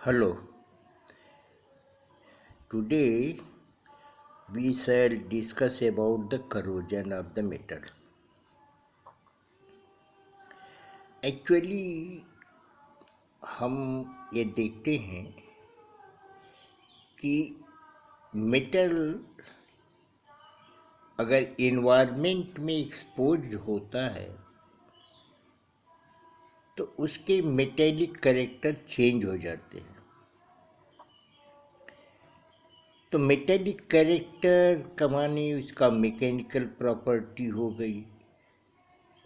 Hello, today we shall discuss about the corrosion of the metal. Actually, हम ये देखते हैं कि मेटल अगर इन्वायरमेंट में एक्सपोज्ड होता है तो उसके मेटेलिक कैरेक्टर चेंज हो जाते हैं। तो मेटेलिक कैरेक्टर का माने उसका मैकेनिकल प्रॉपर्टी हो गई,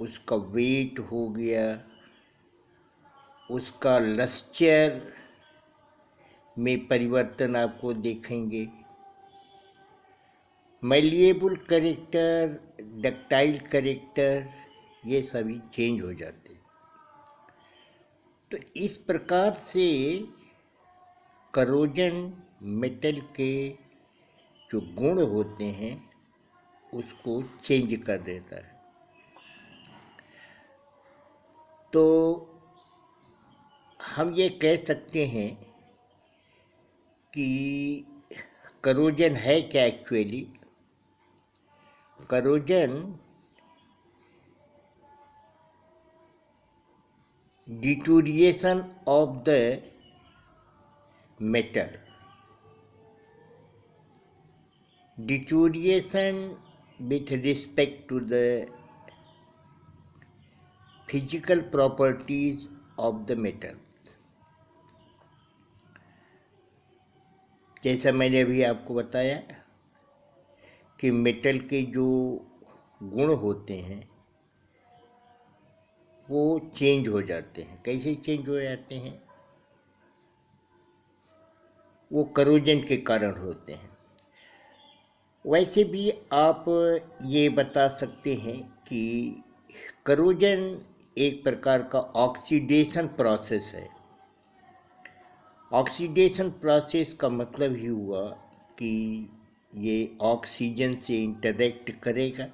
उसका वेट हो गया, उसका लस्चर में परिवर्तन आपको देखेंगे, मैलिएबल कैरेक्टर, डक्टाइल कैरेक्टर, ये सभी चेंज हो जाते हैं। तो इस प्रकार से करोजन मेटल के जो गुण होते हैं उसको चेंज कर देता है। तो हम ये कह सकते हैं कि करोजन है क्या actually. Corrosion deterioration of the metal, deterioration with respect to the physical properties of the metals। जैसा मैंने अभी आपको बताया कि मेटल के जो गुण होते हैं वो चेंज हो जाते हैं। कैसे चेंज हो जाते हैं? वो करोजन के कारण होते हैं। वैसे भी आप ये बता सकते हैं कि करोजन एक प्रकार का ऑक्सीडेशन प्रोसेस है। ऑक्सीडेशन प्रोसेस का मतलब ही हुआ कि ये ऑक्सीजन से इंटरेक्ट करेगा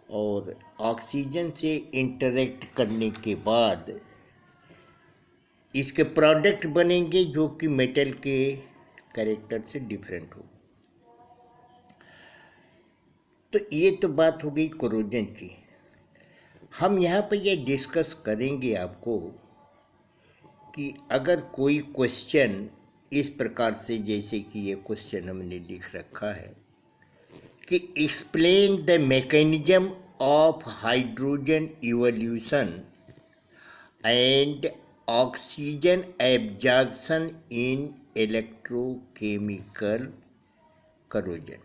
और ऑक्सीजन से इंटरेक्ट करने के बाद इसके प्रोडक्ट बनेंगे जो कि मेटल के कैरेक्टर से डिफरेंट हो। तो ये तो बात हो गई कोरोजन की। हम यहाँ पर ये डिस्कस करेंगे आपको कि अगर कोई क्वेश्चन इस प्रकार से, जैसे कि ये क्वेश्चन हमने लिख रखा है कि explain the mechanism of hydrogen evolution and oxygen absorption in electrochemical corrosion,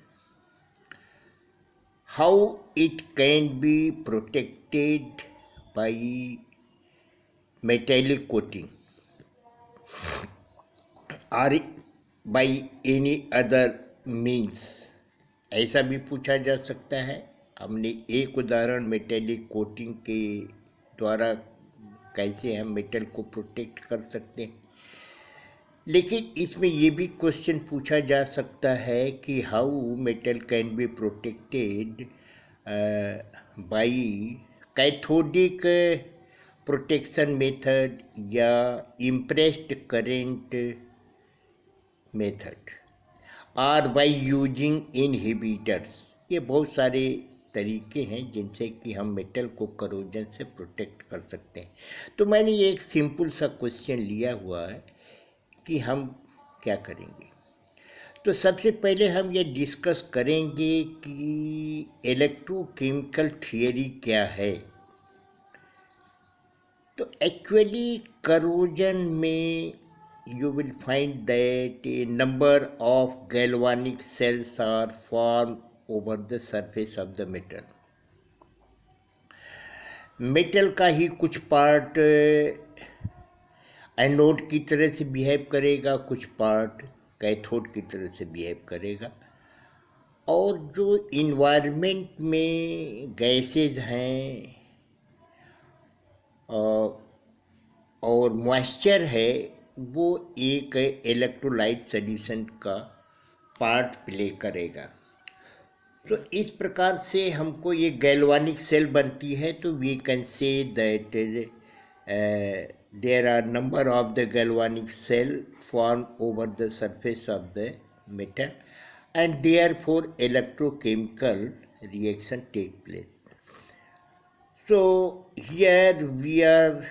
how it can be protected by metallic coating or by any other means। ऐसा भी पूछा जा सकता है। हमने एक उदाहरण मेटेलिक कोटिंग के द्वारा कैसे हम मेटल को प्रोटेक्ट कर सकते हैं, लेकिन इसमें ये भी क्वेश्चन पूछा जा सकता है कि how metal can be protected by cathodic protection method या इम्प्रेस्ड करेंट मेथड और बाय यूजिंग इनहिबिटर्स। ये बहुत सारे तरीके हैं जिनसे कि हम मेटल को करोजन से प्रोटेक्ट कर सकते हैं। तो मैंने ये एक सिंपल सा क्वेश्चन लिया हुआ है कि हम क्या करेंगे। तो सबसे पहले हम ये डिस्कस करेंगे कि इलेक्ट्रोकेमिकल थियरी क्या है। तो एक्चुअली करोजन में you will find that a number of galvanic cells are formed over the surface of the metal। Metal का ही कुछ पार्ट एनोड की तरह से बिहेव करेगा, कुछ पार्ट कैथोड की तरह से बिहेव करेगा, और जो इन्वायरमेंट में गैसेज हैं और मॉइस्चर है वो एक इलेक्ट्रोलाइट सॉल्यूशन का पार्ट प्ले करेगा। तो इस प्रकार से हमको ये गैल्वानिक सेल बनती है। तो we can say that there are number of the galvanic cell formed over the surface of the metal, and therefore electrochemical reaction take place. So here we are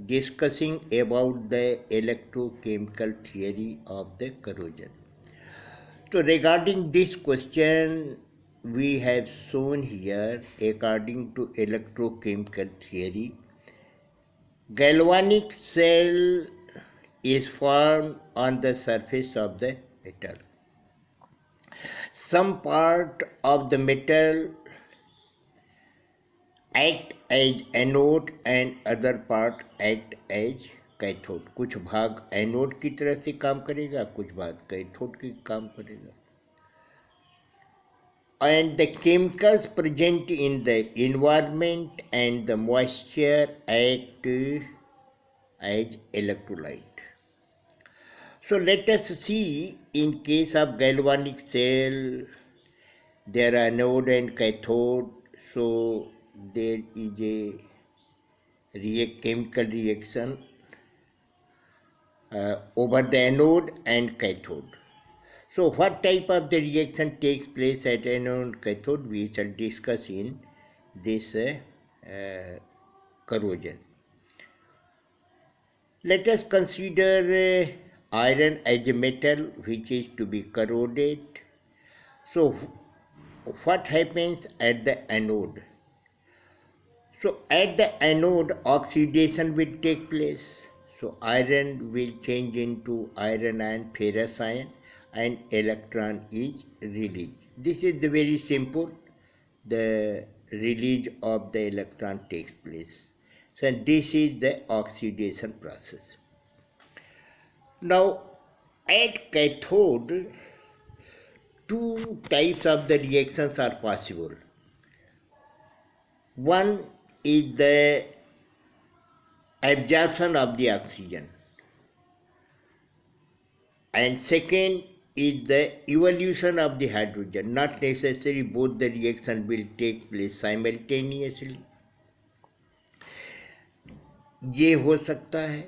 discussing about the electrochemical theory of the corrosion. So regarding this question, we have shown here, according to electrochemical theory, galvanic cell is formed on the surface of the metal. Some part of the metal act as anode and other part act as cathode. कुछ भाग anode की तरह से काम करेगा, कुछ भाग cathode की काम करेगा. And the chemicals present in the environment and the moisture act as electrolyte. So let us see, in case of galvanic cell, there are anode and cathode, so there is a chemical reaction over the anode and cathode. So what type of the reaction takes place at anode and cathode, we shall discuss in this corrosion. Let us consider iron as a metal which is to be corroded. So what happens at the anode? So at the anode, oxidation will take place. So iron will change into iron ion, ferrous ion, and electron is released. This is the very simple. The release of the electron takes place. So this is the oxidation process. Now at cathode, two types of the reactions are possible. One is the absorption of the oxygen, and second is the evolution of the hydrogen. Not necessarily both the reaction will take place simultaneously. ये हो सकता है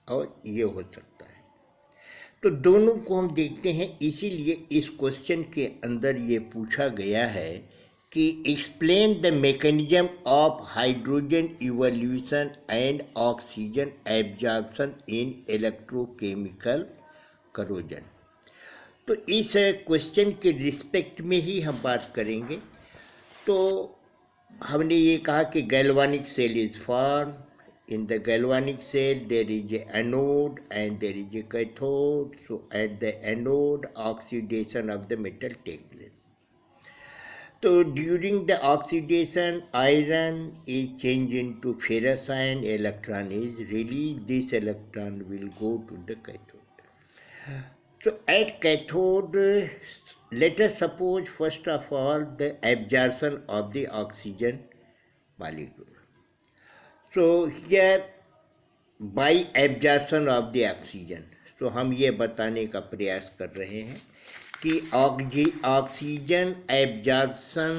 और ये हो सकता है. तो दोनों को हम देखते हैं. इसीलिए इस क्वेश्चन के अंदर ये पूछा गया है कि explain the mechanism of hydrogen evolution and oxygen absorption in electrochemical corrosion. तो इस क्वेश्चन के रिस्पेक्ट में ही हम बात करेंगे. तो हमने ये कहा कि galvanic cell is form. In the galvanic cell, there is a anode and there is a cathode. So at the anode, oxidation of the metal takes place. So during the oxidation, iron is changed into ferrous ion, electron is released. This electron will go to the cathode. So at cathode, let us suppose first of all the absorption of the oxygen molecule. So here by absorption of the oxygen, तो हम ये बताने का प्रयास कर रहे हैं कि ऑक्सीजन एब्जॉर्प्शन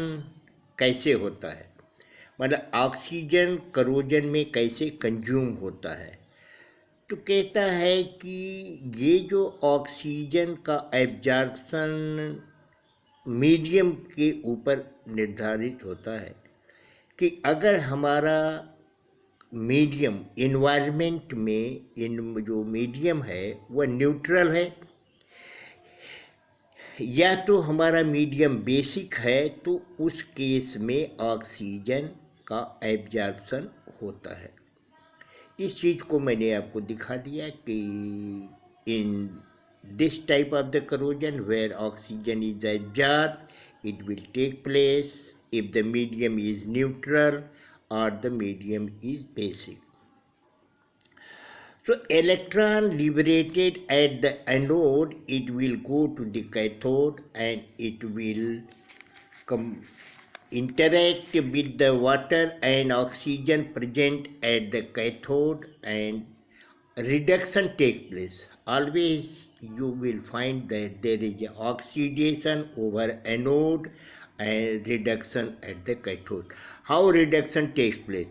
कैसे होता है, मतलब ऑक्सीजन करोजन में कैसे कंज्यूम होता है. तो कहता है कि ये जो ऑक्सीजन का एब्जॉर्प्शन मीडियम के ऊपर निर्धारित होता है कि अगर हमारा मीडियम इन्वायरमेंट में जो मीडियम है वह न्यूट्रल है, या तो हमारा मीडियम बेसिक है, तो उस केस में ऑक्सीजन का एब्जॉर्प्शन होता है. इस चीज़ को मैंने आपको दिखा दिया कि in this type of the corrosion where oxygen is absorb it will take place if the medium is neutral or the medium is basic. So electron liberated at the anode, it will go to the cathode and it will interact with the water and oxygen present at the cathode and reduction take place. Always you will find that there is a oxidation over anode and reduction at the cathode. How reduction takes place?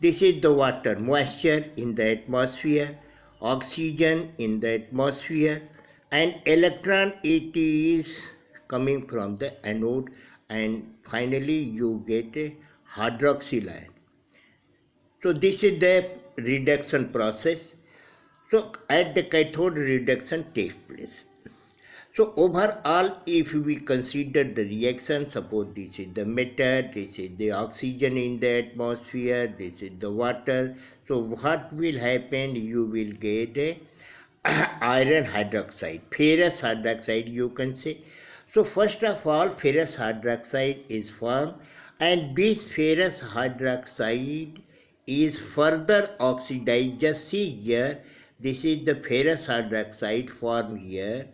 This is the water, moisture in the atmosphere, oxygen in the atmosphere, and electron it is coming from the anode, and finally you get a hydroxyl ion. So this is the reduction process. So at the cathode reduction takes place. So overall, if we consider the reaction, suppose this is the metal, this is the oxygen in the atmosphere, this is the water. So what will happen? You will get a iron hydroxide, ferrous hydroxide you can say. So first of all, ferrous hydroxide is formed, and this ferrous hydroxide is further oxidized. Just see here, this is the ferrous hydroxide formed here,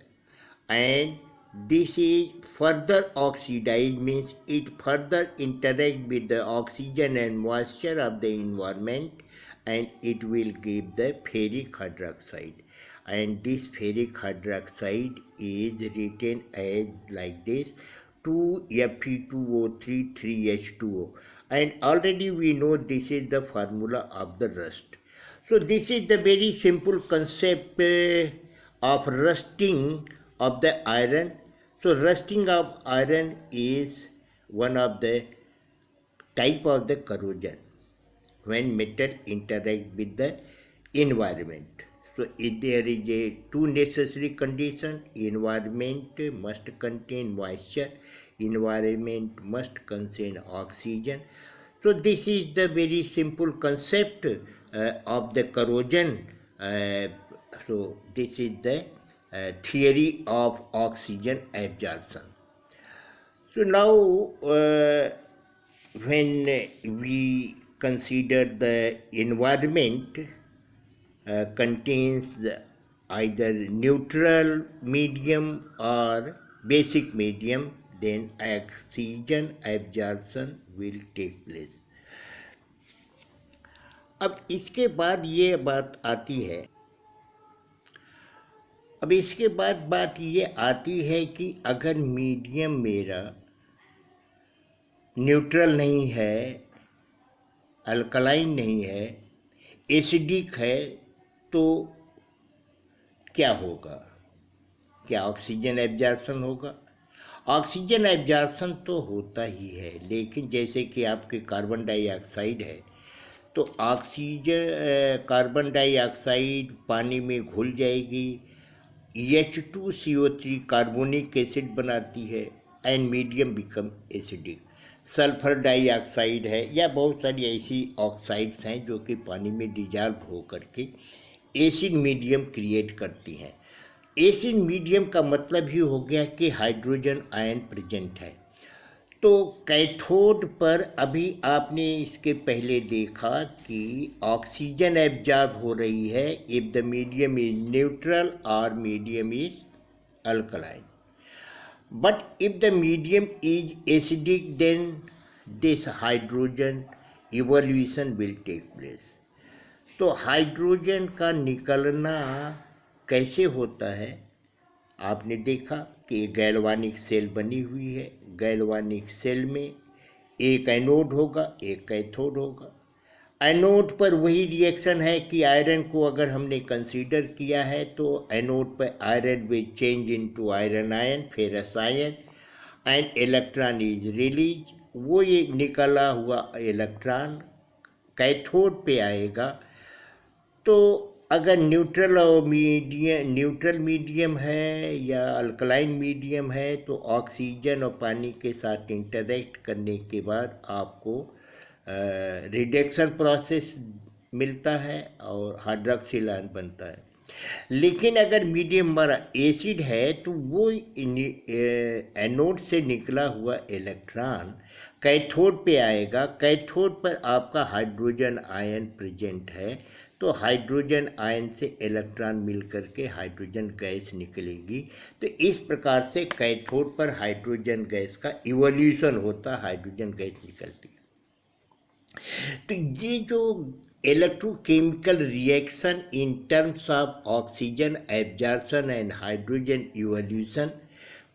and this is further oxidized, means it further interact with the oxygen and moisture of the environment, and it will give the ferric hydroxide. And this ferric hydroxide is written as like this, 2Fe2O3 3H2O, and already we know this is the formula of the rust. So this is the very simple concept of rusting of the iron. So rusting of iron is one of the type of the corrosion when metal interact with the environment. So if there is a two necessary condition, environment must contain moisture, environment must contain oxygen. So this is the very simple concept of the corrosion. So this is the theory of oxygen absorption. So now when we consider the environment contains either neutral medium or basic medium, then oxygen absorption will take place. अब इसके बाद ये बात आती है, अब इसके बाद बात ये आती है कि अगर मीडियम मेरा न्यूट्रल नहीं है, अल्कलाइन नहीं है, एसिडिक है, तो क्या होगा? क्या ऑक्सीजन एब्जॉर्प्शन होगा? ऑक्सीजन एब्जॉर्प्शन तो होता ही है, लेकिन जैसे कि आपके कार्बन डाइऑक्साइड है, तो ऑक्सीजन कार्बन डाइऑक्साइड पानी में घुल जाएगी, H2CO3 कार्बोनिक एसिड बनाती है, and medium become acidic. Sulphur dioxide है, या बहुत सारी ऐसी ऑक्साइड्स हैं जो कि पानी में डिजॉल्व हो करके एसिड मीडियम क्रिएट करती हैं। एसिड मीडियम का मतलब ही हो गया कि हाइड्रोजन आयन प्रेजेंट है। तो कैथोड पर अभी आपने इसके पहले देखा कि ऑक्सीजन एब्जॉर्ब हो रही है if the medium is neutral और medium is alkaline, but if the medium is acidic then this hydrogen evolution will take place. तो हाइड्रोजन का निकलना कैसे होता है? आपने देखा कि गैल्वानिक सेल बनी हुई है, गैल्वानिक सेल में एक एनोड होगा, एक कैथोड होगा। एनोड पर वही रिएक्शन है कि आयरन को अगर हमने कंसीडर किया है तो एनोड पर iron will change into iron ion, ferrous ion, and electron is release. वो ये निकला हुआ इलेक्ट्रॉन कैथोड पे आएगा। तो अगर न्यूट्रल मीडियम है या अल्कलाइन मीडियम है, तो ऑक्सीजन और पानी के साथ इंटरेक्ट करने के बाद आपको रिडक्शन प्रोसेस मिलता है और हाइड्रोक्सिल आयन बनता है। लेकिन अगर मीडियम हमारा एसिड है तो वो एनोड से निकला हुआ इलेक्ट्रॉन कैथोड पे आएगा। कैथोड पर आपका हाइड्रोजन आयन प्रेजेंट है, तो हाइड्रोजन आयन से इलेक्ट्रॉन मिल करके हाइड्रोजन गैस निकलेगी। तो इस प्रकार से कैथोड पर हाइड्रोजन गैस का इवोल्यूशन होता, हाइड्रोजन गैस निकलती है। तो ये जो electrochemical reaction in terms of oxygen absorption and hydrogen evolution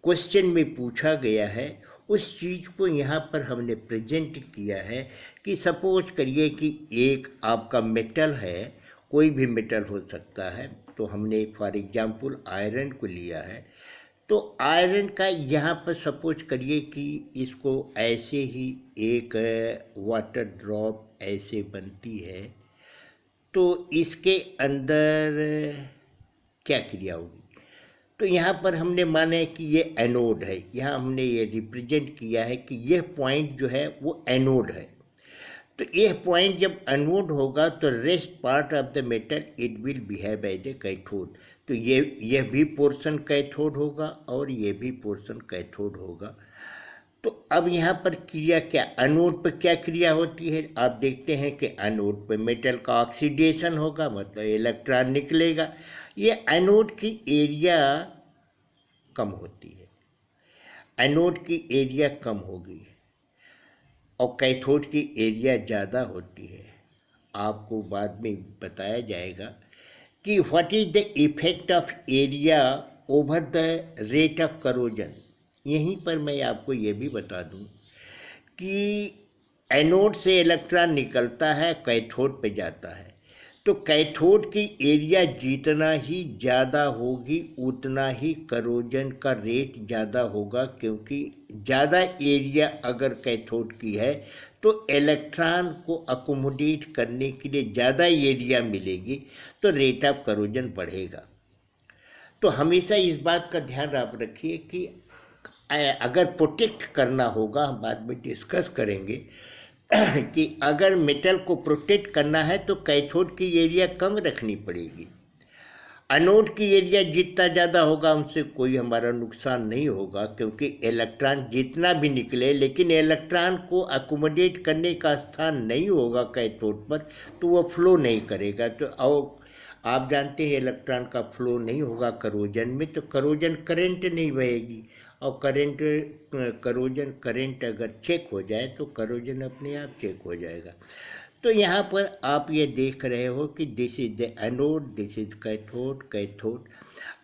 question में पूछा गया है, उस चीज़ को यहाँ पर हमने प्रेजेंट किया है कि सपोज करिए कि एक आपका मेटल है, कोई भी मेटल हो सकता है, तो हमने फॉर एग्जांपल आयरन को लिया है। तो आयरन का यहाँ पर सपोज करिए कि इसको ऐसे ही एक वाटर ड्रॉप ऐसे बनती है, तो इसके अंदर क्या क्रिया होगी। तो यहाँ पर हमने माना है कि ये एनोड है, यहाँ हमने ये रिप्रेजेंट किया है कि यह पॉइंट जो है वो एनोड है। तो यह पॉइंट जब एनोड होगा तो rest part of the metal it will behave as a cathode. तो यह भी पोर्शन कैथोड होगा और ये भी पोर्शन कैथोड होगा। तो अब यहाँ पर क्रिया क्या, एनोड पर क्या क्रिया होती है, आप देखते हैं कि एनोड पर मेटल का ऑक्सीडेशन होगा, मतलब इलेक्ट्रॉन निकलेगा। ये एनोड की एरिया कम होती है, एनोड की एरिया कम होगी और कैथोड की एरिया ज़्यादा होती है। आपको बाद में बताया जाएगा कि what is the effect of area over the rate of corrosion. यहीं पर मैं आपको ये भी बता दूं कि एनोड से इलेक्ट्रॉन निकलता है, कैथोड पे जाता है, तो कैथोड की एरिया जितना ही ज़्यादा होगी उतना ही करोजन का रेट ज़्यादा होगा, क्योंकि ज़्यादा एरिया अगर कैथोड की है तो इलेक्ट्रॉन को अकोमोडेट करने के लिए ज़्यादा एरिया मिलेगी, तो रेट ऑफ करोजन बढ़ेगा। तो हमेशा इस बात का ध्यान आप रखिए कि अगर प्रोटेक्ट करना होगा, हम बाद में डिस्कस करेंगे कि अगर मेटल को प्रोटेक्ट करना है तो कैथोड की एरिया कम रखनी पड़ेगी। एनोड की एरिया जितना ज़्यादा होगा उनसे कोई हमारा नुकसान नहीं होगा, क्योंकि इलेक्ट्रॉन जितना भी निकले लेकिन इलेक्ट्रॉन को अकोमोडेट करने का स्थान नहीं होगा कैथोड पर, तो वो फ्लो नहीं करेगा। तो और आप जानते हैं इलेक्ट्रॉन का फ्लो नहीं होगा करोजन में, तो करोजन करंट नहीं बहेगी, और करोजन करंट अगर चेक हो जाए तो करोजन अपने आप चेक हो जाएगा। तो यहाँ पर आप ये देख रहे हो कि this is the anode, this is cathode, cathode.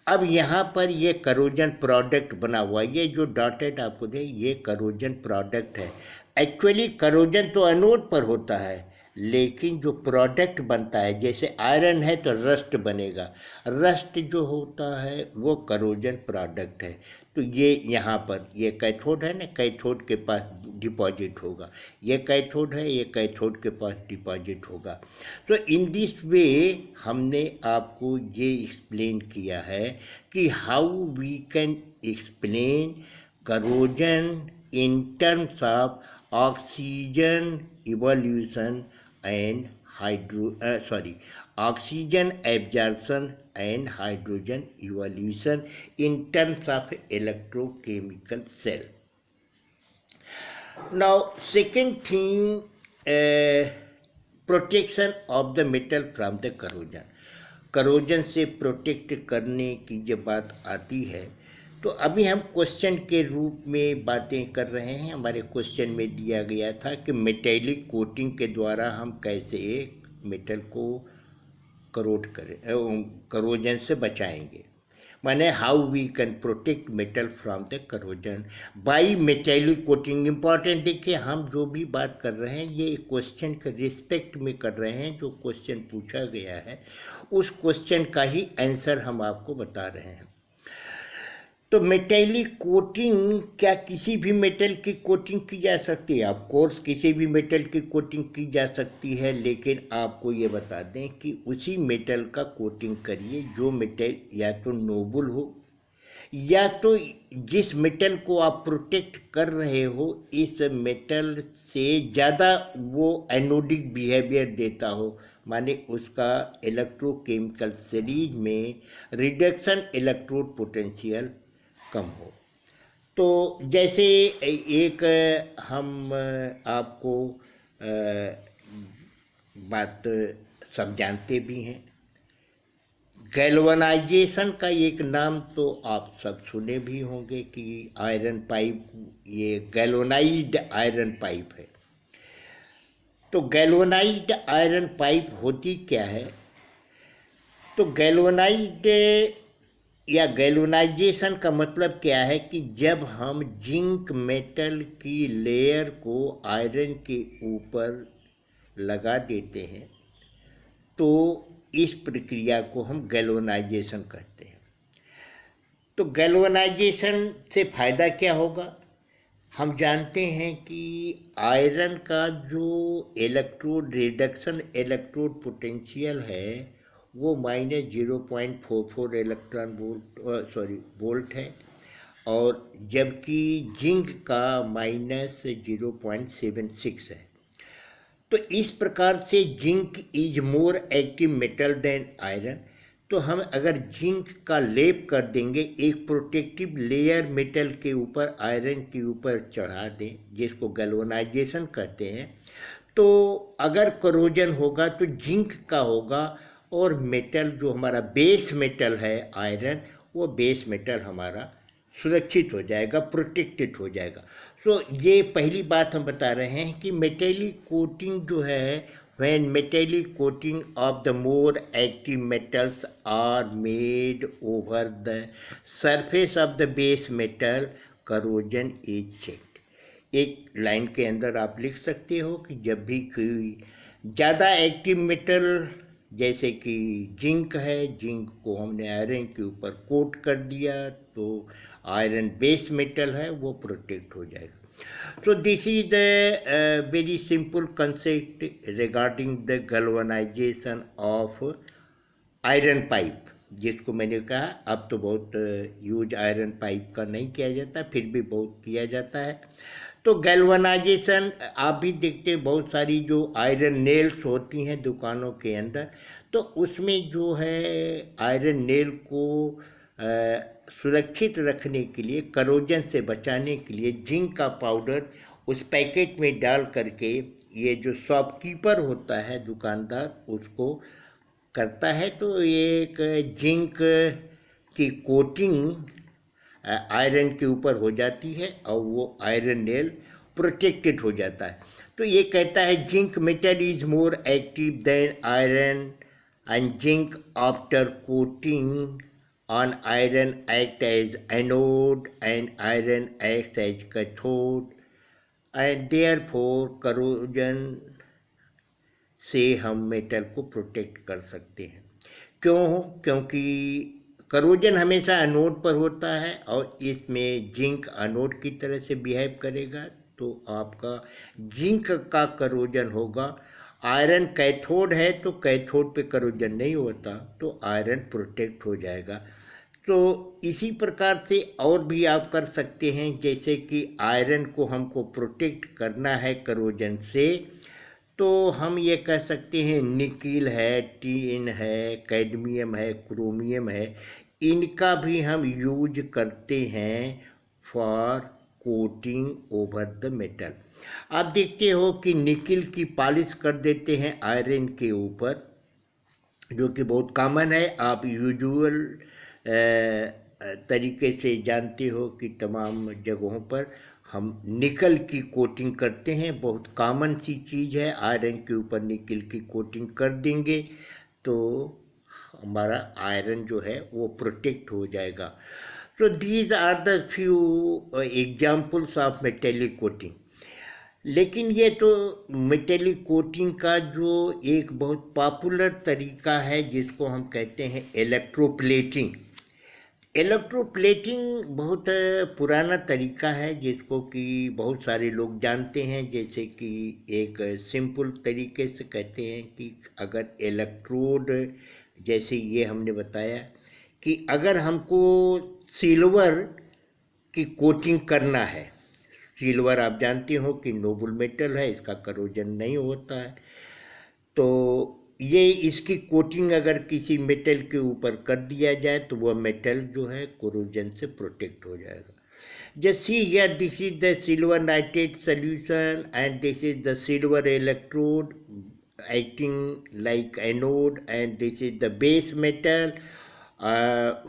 अब यहाँ पर ये करोजन प्रोडक्ट बना हुआ, ये जो डॉटेड आपको दे ये करोजन प्रोडक्ट है। एक्चुअली करोजन तो एनोड पर होता है, लेकिन जो प्रोडक्ट बनता है, जैसे आयरन है तो रस्ट बनेगा, रस्ट जो होता है वो करोजन प्रोडक्ट है। तो ये यहाँ पर ये कैथोड है ना, कैथोड के पास डिपॉजिट होगा, ये कैथोड है, ये कैथोड के पास डिपॉजिट होगा। तो इन दिस वे हमने आपको ये एक्सप्लेन किया है कि how we can explain corrosion in terms of oxygen evolution and oxygen absorption and hydrogen evolution in terms of electrochemical cell. Now second thing, protection of the metal from the corrosion. Corrosion से protect करने की जब बात आती है तो अभी हम क्वेश्चन के रूप में बातें कर रहे हैं। हमारे क्वेश्चन में दिया गया था कि मेटेलिक कोटिंग के द्वारा हम कैसे एक मेटल को करोड करें, करोजन से बचाएंगे, माने how we can protect metal from the corrosion by metallic coating. Important देखिए, हम जो भी बात कर रहे हैं ये क्वेश्चन के रिस्पेक्ट में कर रहे हैं। जो क्वेश्चन पूछा गया है उस क्वेश्चन का ही आंसर हम आपको बता रहे हैं। तो मेटेलिक कोटिंग, क्या किसी भी मेटल की कोटिंग की जा सकती है? ऑफ कोर्स किसी भी मेटल की कोटिंग की जा सकती है, लेकिन आपको ये बता दें कि उसी मेटल का कोटिंग करिए जो मेटल या तो नोबल हो, या तो जिस मेटल को आप प्रोटेक्ट कर रहे हो इस मेटल से ज़्यादा वो एनोडिक बिहेवियर देता हो, माने उसका इलेक्ट्रोकेमिकल सीरीज में रिडक्शन इलेक्ट्रोड पोटेंशियल कम हो। तो जैसे एक हम आपको बात सब जानते भी हैं, गैल्वनाइजेशन का एक नाम तो आप सब सुने भी होंगे कि आयरन पाइप, ये गैल्वनाइज्ड आयरन पाइप है। तो गैल्वनाइज्ड आयरन पाइप होती क्या है? तो गैल्वनाइज्ड या गैल्वेनाइजेशन का मतलब क्या है कि जब हम जिंक मेटल की लेयर को आयरन के ऊपर लगा देते हैं तो इस प्रक्रिया को हम गैल्वेनाइजेशन कहते हैं। तो गैल्वेनाइजेशन से फ़ायदा क्या होगा? हम जानते हैं कि आयरन का जो इलेक्ट्रोड रिडक्शन इलेक्ट्रोड पोटेंशियल है वो -0.44 इलेक्ट्रॉन वोल्ट है, और जबकि जिंक का -0.76 है। तो इस प्रकार से zinc is more active metal than iron. तो हम अगर जिंक का लेप कर देंगे, एक प्रोटेक्टिव लेयर मेटल के ऊपर आयरन के ऊपर चढ़ा दें, जिसको गैल्वेनाइजेशन कहते हैं, तो अगर करोजन होगा तो जिंक का होगा, और मेटल जो हमारा बेस मेटल है आयरन, वो बेस मेटल हमारा सुरक्षित हो जाएगा, प्रोटेक्टेड हो जाएगा। सो ये पहली बात हम बता रहे हैं कि मेटेलिक कोटिंग जो है, when metallic coating of the more active metals are made over the surface of the base metal, corrosion is checked। एक लाइन के अंदर आप लिख सकते हो कि जब भी कोई ज़्यादा एक्टिव मेटल जैसे कि जिंक है, जिंक को हमने आयरन के ऊपर कोट कर दिया तो आयरन बेस मेटल है वो प्रोटेक्ट हो जाएगा। So this is the very simple concept regarding the galvanization of iron pipe, जिसको मैंने कहा अब तो बहुत यूज आयरन पाइप का नहीं किया जाता, फिर भी बहुत किया जाता है। तो गैल्वनाइजेशन आप भी देखते हैं, बहुत सारी जो आयरन नेल्स होती हैं दुकानों के अंदर, तो उसमें जो है आयरन नेल को सुरक्षित रखने के लिए, करोजन से बचाने के लिए जिंक का पाउडर उस पैकेट में डाल करके ये जो शॉपकीपर होता है दुकानदार उसको करता है, तो ये एक जिंक की कोटिंग आयरन के ऊपर हो जाती है और वो आयरन नेल प्रोटेक्टेड हो जाता है। तो ये कहता है zinc metal is more active than iron and zinc after coating on iron act as anode and iron acts as cathode, and therefore corrosion से हम मेटल को प्रोटेक्ट कर सकते हैं। क्यों? क्योंकि करोजन हमेशा एनोड पर होता है और इसमें जिंक एनोड की तरह से बिहेव करेगा, तो आपका जिंक का करोजन होगा। आयरन कैथोड है तो कैथोड पे करोजन नहीं होता, तो आयरन प्रोटेक्ट हो जाएगा। तो इसी प्रकार से और भी आप कर सकते हैं, जैसे कि आयरन को हमको प्रोटेक्ट करना है करोजन से, तो हम ये कह सकते हैं निकिल है, टीन है, कैडमियम है, क्रोमियम है, इनका भी हम यूज करते हैं for coating over the metal. आप देखते हो कि निकिल की पॉलिश कर देते हैं आयरन के ऊपर, जो कि बहुत कॉमन है। आप यूजुअल तरीके से जानते हो कि तमाम जगहों पर हम निकल की कोटिंग करते हैं, बहुत कॉमन सी चीज़ है। आयरन के ऊपर निकल की कोटिंग कर देंगे तो हमारा आयरन जो है वो प्रोटेक्ट हो जाएगा। So these are the few examples of metallic coating. लेकिन ये तो मेटेलिक कोटिंग का जो एक बहुत पॉपुलर तरीका है जिसको हम कहते हैं इलेक्ट्रोप्लेटिंग। इलेक्ट्रोप्लेटिंग बहुत पुराना तरीका है जिसको कि बहुत सारे लोग जानते हैं। जैसे कि एक सिंपल तरीके से कहते हैं कि अगर इलेक्ट्रोड, जैसे ये हमने बताया कि अगर हमको सिल्वर की कोटिंग करना है, सिल्वर आप जानते हो कि नोबल मेटल है, इसका करोजन नहीं होता है, तो ये इसकी कोटिंग अगर किसी मेटल के ऊपर कर दिया जाए तो वह मेटल जो है कोरोजन से प्रोटेक्ट हो जाएगा। Just see here, this is the silver nitrate solution and this is the silver electrode acting like anode, and this is the base metal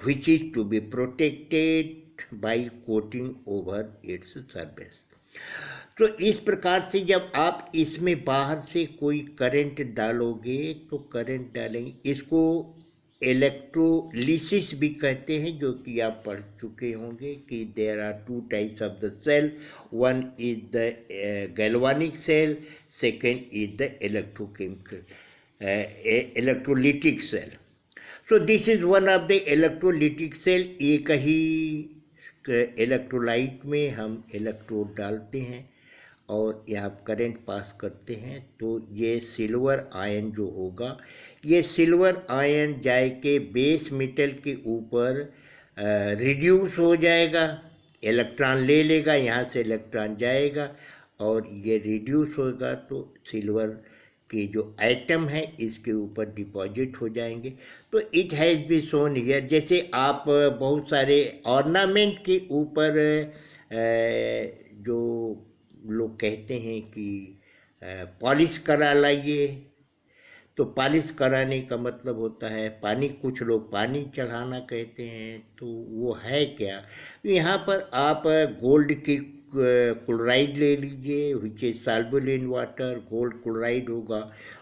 which is to be protected by coating over its surface। तो इस प्रकार से जब आप इसमें बाहर से कोई करंट डालोगे तो करंट डालेंगे, इसको इलेक्ट्रोलिसिस भी कहते हैं, जो कि आप पढ़ चुके होंगे कि there are two types of the cell, one is the galvanic cell, second is the electrochemical electrolytic cell. So this is one of the electrolytic cell. एक ही इलेक्ट्रोलाइट में हम इलेक्ट्रोड डालते हैं और यहाँ करंट पास करते हैं, तो ये सिल्वर आयन जो होगा, ये सिल्वर आयन जाए के बेस मेटल के ऊपर रिड्यूस हो जाएगा, इलेक्ट्रॉन ले लेगा, यहाँ से इलेक्ट्रॉन जाएगा और ये रिड्यूस होगा तो सिल्वर के जो एटम है इसके ऊपर डिपॉजिट हो जाएंगे. तो it has be shown here. जैसे आप बहुत सारे ऑर्नामेंट के ऊपर जो लोग कहते हैं कि पॉलिश करा लाइए, तो पॉलिश कराने का मतलब होता है पानी, कुछ लोग पानी चढ़ाना कहते हैं, तो वो है क्या. यहाँ पर आप गोल्ड की क्लोराइड ले लीजिए, which is soluble in water. Gold chloride होगा,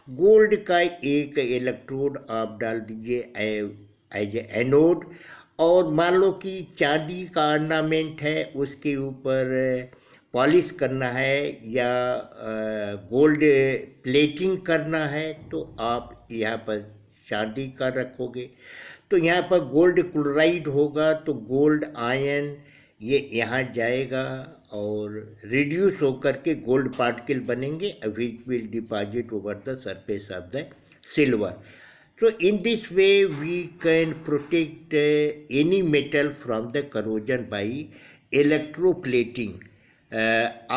गोल्ड का एक इलेक्ट्रोड आप डाल दीजिए एज ए एनोड, और मान लो कि चांदी का ऑर्नामेंट है, उसके ऊपर पॉलिश करना है या गोल्ड प्लेटिंग करना है, तो आप यहाँ पर चांदी का रखोगे, तो यहाँ पर गोल्ड क्लोराइड होगा, तो गोल्ड आयन ये यहाँ जाएगा और रिड्यूस होकर के गोल्ड पार्टिकल बनेंगे, which will deposit over the surface of the silver. So in this way we can protect any metal from the corrosion by electroplating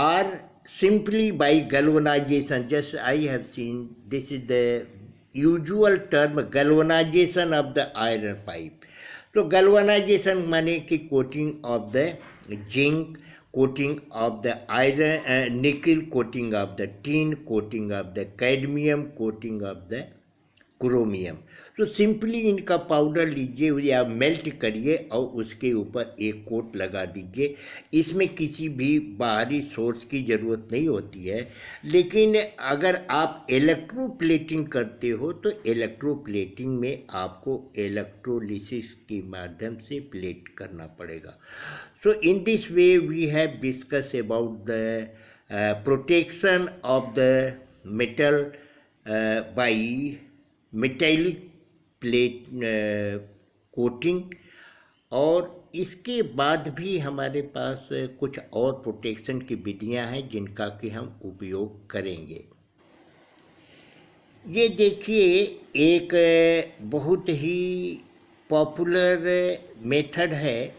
or simply by galvanization. Just I have seen, this is the usual term, galvanization of the iron pipe. So galvanization माने कि coating of the zinc, coating of the iron, nickel, coating of the tin, coating of the cadmium, coating of the chromium. तो simply इनका powder लीजिए या melt करिए और उसके ऊपर एक कोट लगा दीजिए. इसमें किसी भी बाहरी सोर्स की ज़रूरत नहीं होती है. लेकिन अगर आप इलेक्ट्रोप्लेटिंग करते हो तो इलेक्ट्रोप्लेटिंग में आपको इलेक्ट्रोलिसिस के माध्यम से प्लेट करना पड़ेगा. So in this way we have discuss about the protection of the metal by metallic plate coating. और इसके बाद भी हमारे पास कुछ और प्रोटेक्शन की विधियां हैं जिनका कि हम उपयोग करेंगे. ये देखिए, एक बहुत ही पॉपुलर मेथड है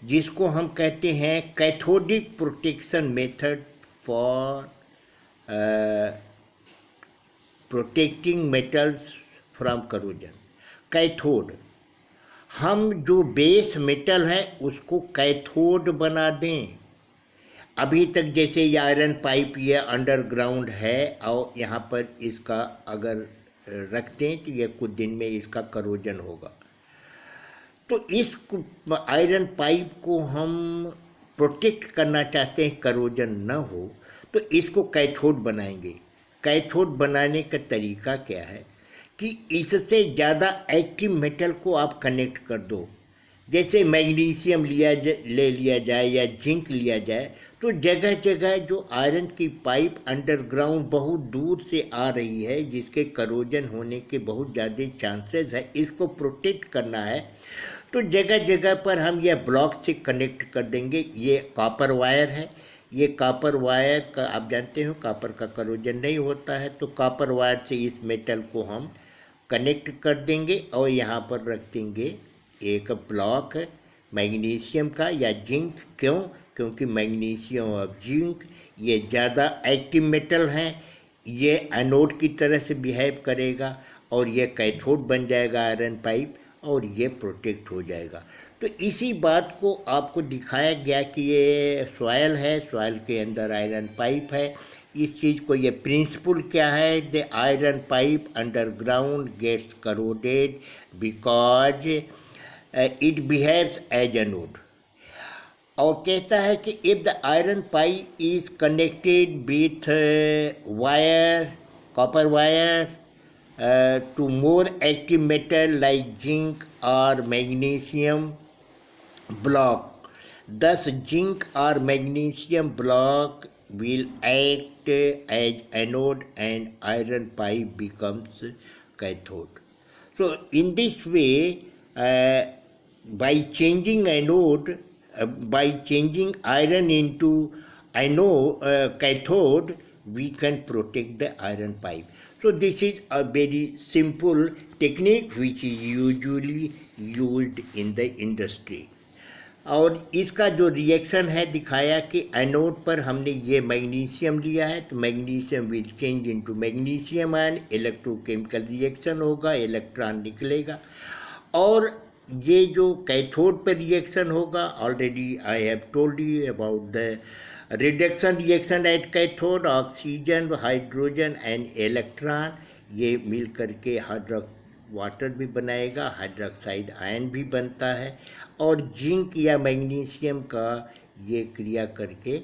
जिसको हम कहते हैं cathodic protection method for protecting metals from corrosion. Cathode, हम जो बेस मेटल है उसको कैथोड बना दें. अभी तक जैसे ये आयरन पाइप ये अंडरग्राउंड है और यहाँ पर इसका अगर रख दें तो ये कुछ दिन में इसका करोजन होगा. तो इस आयरन पाइप को हम प्रोटेक्ट करना चाहते हैं, करोजन न हो, तो इसको कैथोड बनाएंगे. कैथोड बनाने का तरीका क्या है कि इससे ज़्यादा एक्टिव मेटल को आप कनेक्ट कर दो. जैसे मैग्नीशियम ले लिया जाए या जिंक लिया जाए, तो जगह जगह जो आयरन की पाइप अंडरग्राउंड बहुत दूर से आ रही है, जिसके करोजन होने के बहुत ज़्यादा चांसेस है, इसको प्रोटेक्ट करना है, तो जगह जगह पर हम यह ब्लॉक से कनेक्ट कर देंगे. ये कॉपर वायर है, ये कॉपर वायर का आप जानते हो कॉपर का करोजन नहीं होता है, तो कॉपर वायर से इस मेटल को हम कनेक्ट कर देंगे और यहाँ पर रख देंगे एक ब्लॉक मैग्नीशियम का या जिंक. क्यों? क्योंकि मैग्नीशियम और जिंक ये ज़्यादा एक्टिव मेटल हैं, ये एनोड की तरह से बिहेव करेगा और ये कैथोड बन जाएगा आयरन पाइप और ये प्रोटेक्ट हो जाएगा. तो इसी बात को आपको दिखाया गया कि ये सॉयल है, सॉयल के अंदर आयरन पाइप है. इस चीज़ को, ये प्रिंसिपल क्या है, the iron pipe underground gets corroded because it behaves as anode. और कहता है कि if the iron pipe is connected with wire, copper wire, to more active metal like zinc or magnesium block. Thus, zinc or magnesium block will act as anode and iron pipe becomes cathode. So, in this way, by changing by changing iron into cathode, we can protect the iron pipe. So this is a very simple technique which is usually used in the industry. और इसका जो reaction है दिखाया कि anode पर हमने ये magnesium लिया है तो magnesium will change into magnesium ion, electrochemical reaction होगा, इलेक्ट्रॉन निकलेगा। और ये जो कैथोड पर रिएक्शन होगा, already I have told you about the reduction reaction at cathode, oxygen, hydrogen and electron ये मिल करके वाटर भी बनाएगा, हाइड्रोक्साइड आयन भी बनता है और जिंक या मैग्नीशियम का ये क्रिया करके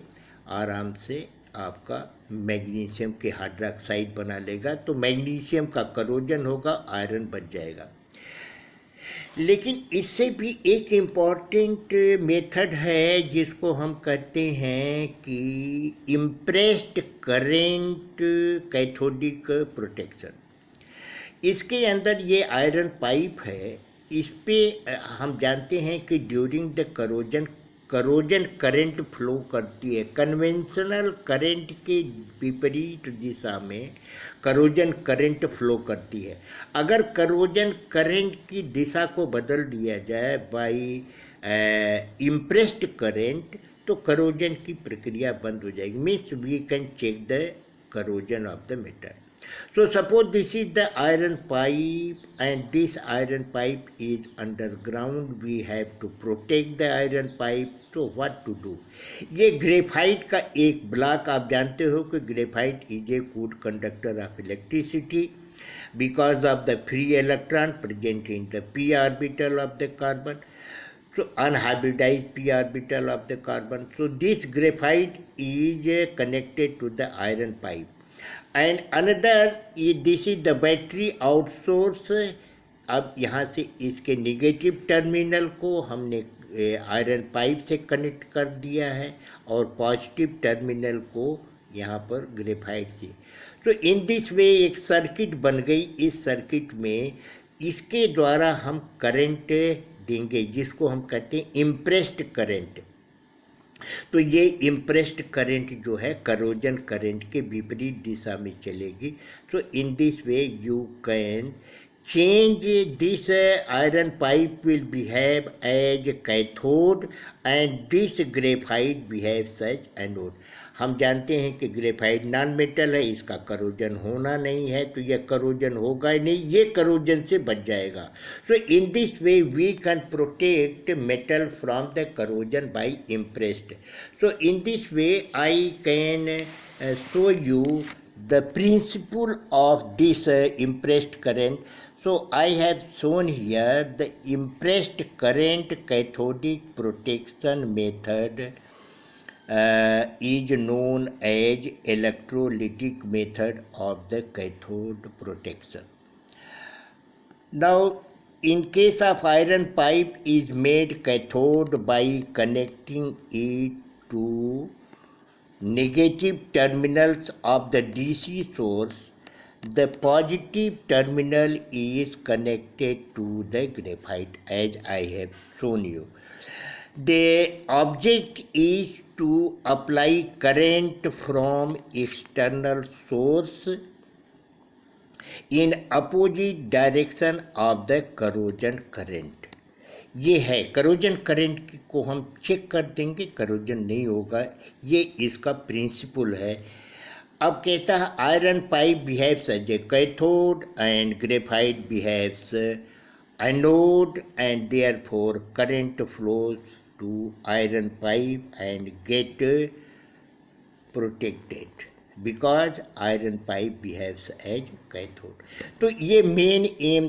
आराम से आपका मैग्नीशियम के हाइड्रोक्साइड बना लेगा, तो मैग्नीशियम का करोजन होगा, आयरन बच जाएगा। लेकिन इससे भी एक इम्पॉर्टेंट मेथड है जिसको हम कहते हैं कि इम्प्रेस्ड करेंट कैथोडिक प्रोटेक्शन। इसके अंदर ये आयरन पाइप है, इस पे हम जानते हैं कि during the corrosion current flow करती है। कन्वेंशनल करंट के विपरीत दिशा में करोजन करंट फ्लो करती है। अगर करोजन करंट की दिशा को बदल दिया जाए बाय इम्प्रेस्ड करंट तो करोजन की प्रक्रिया बंद हो जाएगी। Means we can check the corrosion of the metal. So suppose this is the iron pipe and this iron pipe is underground. We have to protect the iron pipe. So what to do? ये graphite का एक block, आप जानते हो कि graphite is a good conductor of electricity because of the free electron present in the p orbital of the carbon. So unhybridized p orbital of the carbon. So this graphite is connected to the iron pipe. And another this is the battery outsource. अब यहाँ से इसके negative terminal को हमने iron pipe से connect कर दिया है और पॉजिटिव टर्मिनल को यहाँ पर ग्रेफाइट से। तो इन दिस वे एक सर्किट बन गई। इस सर्किट में इसके द्वारा हम करंट देंगे जिसको हम कहते हैं इम्प्रेस्ड करंट। तो ये इम्प्रेस्ड करंट जो है करोजन करंट के विपरीत दिशा में चलेगी। So in this way you can change this iron pipe will behave as cathode and this graphite behave such anode. हम जानते हैं कि ग्रेफाइट नॉन मेटल है, इसका करोजन होना नहीं है, तो यह करोजन होगा ही नहीं, ये करोजन से बच जाएगा। So in this way we can protect metal from the corrosion by impressed. So in this way I can show you the principle of this impressed current. So I have shown here the impressed current cathodic protection method is known as electrolytic method of the cathode protection. Now in case of iron pipe is made cathode by connecting it to negative terminals of the DC source. The positive terminal is connected to the graphite as I have shown you. The object is to apply current from external source in opposite direction of the corrosion current. ये है corrosion current को हम check कर देंगे, corrosion नहीं होगा, ये इसका प्रिंसिपल है। अब कहता है iron pipe behaves as a cathode and graphite behaves anode and therefore current flows to iron pipe and get protected because iron pipe behaves as cathode. तो ये मेन एम